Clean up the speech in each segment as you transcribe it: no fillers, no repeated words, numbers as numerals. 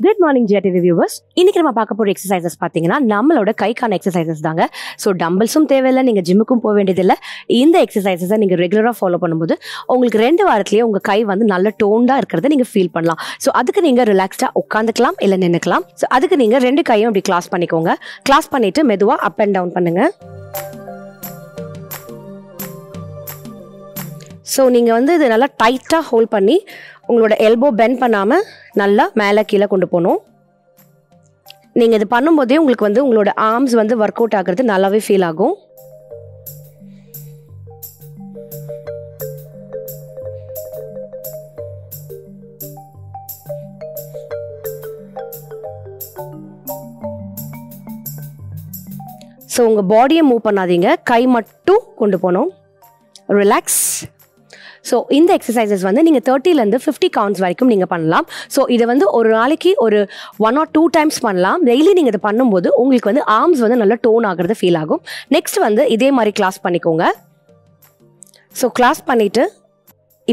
Good morning JTV viewers. இன்னைக்கு நம்ம பார்க்க போற எக்ஸசைசஸ் பாத்தீங்கன்னா நம்மளோட கைக்கான எக்ஸசைசஸ் தாங்க. ஸோ டம்பிள்ஸும் தேவையில்லை, நீங்க ஜிம்முக்கும் போக வேண்டியதில்லை. இந்த எக்ஸசைசஸை நீங்க ரெகுலரா ஃபாலோ பண்ணும்போது உங்களுக்கு 2 வாரத்திலேயே உங்க கை வந்து நல்ல டோன்டா இருக்கிறத நீங்க ஃபீல் பண்ணலாம். ஸோ அதுக்கு நீங்க ரிலாக்ஸ்டா உட்காந்துக்கலாம் இல்லை நின்னுக்கலாம். ஸோ அதுக்கு நீங்க 2 கையும் இப்படி கிளாஸ் பண்ணிக்கோங்க. கிளாஸ் பண்ணிட்டு மெதுவா அப் அண்ட் டவுன் பண்ணுங்க. ஸோ நீங்கள் வந்து இது நல்லா டைட்டாக ஹோல்ட் பண்ணி உங்களோட எல்போ பெண்ட் பண்ணாமல் நல்லா மேலே கீழே கொண்டு போகணும். நீங்கள் இது பண்ணும்போதே உங்களுக்கு வந்து உங்களோட ஆர்ம்ஸ் வந்து ஒர்க் அவுட் ஆகிறது நல்லாவே ஃபீல் ஆகும். ஸோ உங்கள் பாடியை மூவ் பண்ணாதீங்க, கை மட்டும் கொண்டு போகணும். ரிலாக்ஸ். ஸோ இந்த எக்ஸசைசஸ் வந்து நீங்கள் 30லேருந்து 50 கவுண்ட்ஸ் வரைக்கும் நீங்கள் பண்ணலாம். ஸோ இதை வந்து ஒரு நாளைக்கு ஒரு 1 or 2 டைம்ஸ் பண்ணலாம். டெய்லி நீங்கள் இதை பண்ணும்போது உங்களுக்கு வந்து ஆர்ம்ஸ் வந்து நல்லா டோன் ஆகிறது ஃபீல் ஆகும். நெக்ஸ்ட் வந்து இதே மாதிரி கிளாஸ் பண்ணிக்கோங்க. ஸோ கிளாஸ் பண்ணிவிட்டு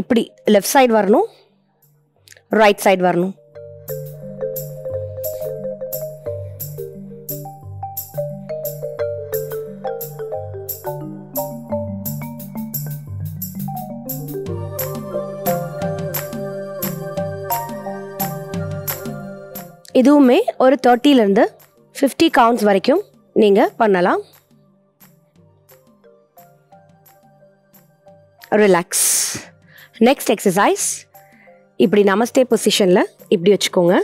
இப்படி லெஃப்ட் சைடு வரணும், ரைட் சைடு வரணும். இதுவுமே ஒரு 30லேருந்து 50 கவுண்ட்ஸ் வரைக்கும் நீங்கள் பண்ணலாம். ரிலாக்ஸ். நெக்ஸ்ட் எக்ஸசைஸ் இப்படி நமஸ்தே பொசிஷனில் இப்படி வச்சுக்கோங்க.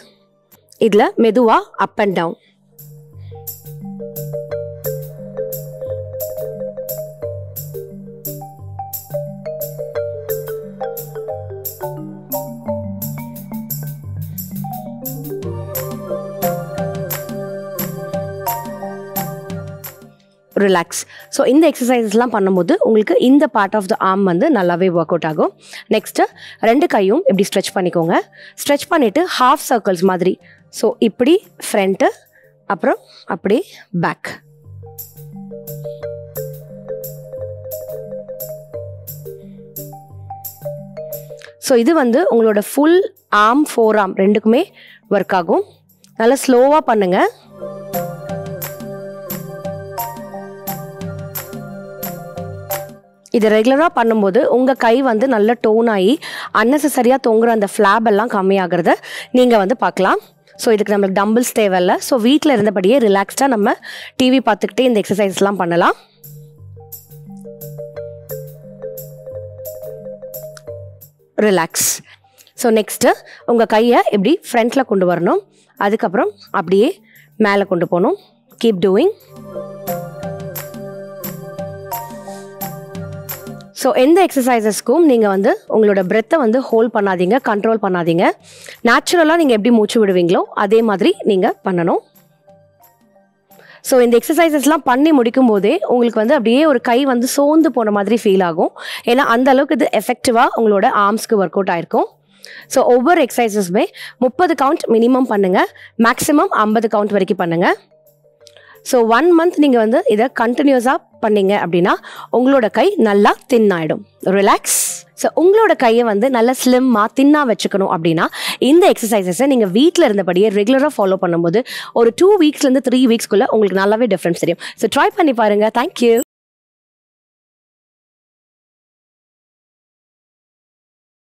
இதில் மெதுவாக up and down. Relax. So இந்த எக்ஸசைஸ்லாம் பண்ணும்போது உங்களுக்கு இந்த பார்ட் ஆஃப் த ஆர்ம் வந்து நல்லாவே ஒர்க் அவுட் ஆகும். நெக்ஸ்ட்டு 2 கையும் இப்படி ஸ்ட்ரெச் பண்ணிக்கோங்க. ஸ்ட்ரெச் பண்ணிவிட்டு ஹாஃப் சர்க்கிள்ஸ் மாதிரி. ஸோ இப்படி ஃப்ரண்ட்டு, அப்புறம் அப்படி பேக். ஸோ இது வந்து உங்களோட ஃபுல் ஆர்ம், ஃபோர் ஆர்ம் ரெண்டுக்குமே ஒர்க் ஆகும். நல்லா ஸ்லோவாக பண்ணுங்கள். இது ரெகுலராக பண்ணும்போது உங்கள் கை வந்து நல்ல டோன் ஆகி அன்னெசரியாக தொங்குற அந்த ஃப்ளாப் எல்லாம் கம்மியாகிறத நீங்கள் வந்து பார்க்கலாம். ஸோ இதுக்கு நம்மளுக்கு டம்பிள்ஸ் தேவையில்லை. ஸோ வீட்டில் இருந்தபடியே ரிலாக்ஸ்டாக நம்ம டிவி பார்த்துக்கிட்டே இந்த எக்ஸசைஸ்லாம் பண்ணலாம். ரிலாக்ஸ். ஸோ நெக்ஸ்ட்டு உங்கள் கையை இப்படி ஃப்ரண்ட்டில் கொண்டு வரணும். அதுக்கப்புறம் அப்படியே மேலே கொண்டு போகணும். Keep doing. ஸோ எந்த எக்ஸசைசஸ்க்கும் நீங்கள் வந்து உங்களோட பிரெத்தை வந்து ஹோல்ட் பண்ணாதீங்க, கண்ட்ரோல் பண்ணாதீங்க. நேச்சுரலாக நீங்கள் எப்படி மூச்சு விடுவீங்களோ அதே மாதிரி நீங்கள் பண்ணணும். ஸோ இந்த எக்ஸசைசஸ்லாம் பண்ணி முடிக்கும் போதே உங்களுக்கு வந்து அப்படியே ஒரு கை வந்து சோர்ந்து போன மாதிரி ஃபீல் ஆகும். ஏன்னா அந்த அளவுக்கு இது எஃபெக்டிவாக உங்களோட ஆர்ம்ஸ்க்கு ஒர்க் அவுட் ஆயிருக்கும். ஸோ ஒவ்வொரு எக்ஸசைசஸுமே 30 கவுண்ட் மினிமம் பண்ணுங்கள், மேக்ஸிமம் 50 கவுண்ட் வரைக்கும் பண்ணுங்கள். ஸோ 1 மந்த் நீங்கள் வந்து இதை கண்டினியூஸாக பண்ணீங்க அப்படின்னா உங்களோட கை நல்லா தின்னாயிடும். ரிலாக்ஸ். ஸோ உங்களோட கையை வந்து நல்லா ஸ்லிம்மாக தின்னாக வச்சுக்கணும் அப்படின்னா இந்த எக்ஸசைசஸை நீங்கள் வீட்டில் இருந்தபடியே ரெகுலராக ஃபாலோ பண்ணும்போது ஒரு 2 வீக்ஸ்லேருந்து 3 வீக்ஸ்க்குள்ளே உங்களுக்கு நல்லாவே டிஃப்ரென்ஸ் தெரியும். ஸோ ட்ரை பண்ணி பாருங்கள். தேங்க்யூ.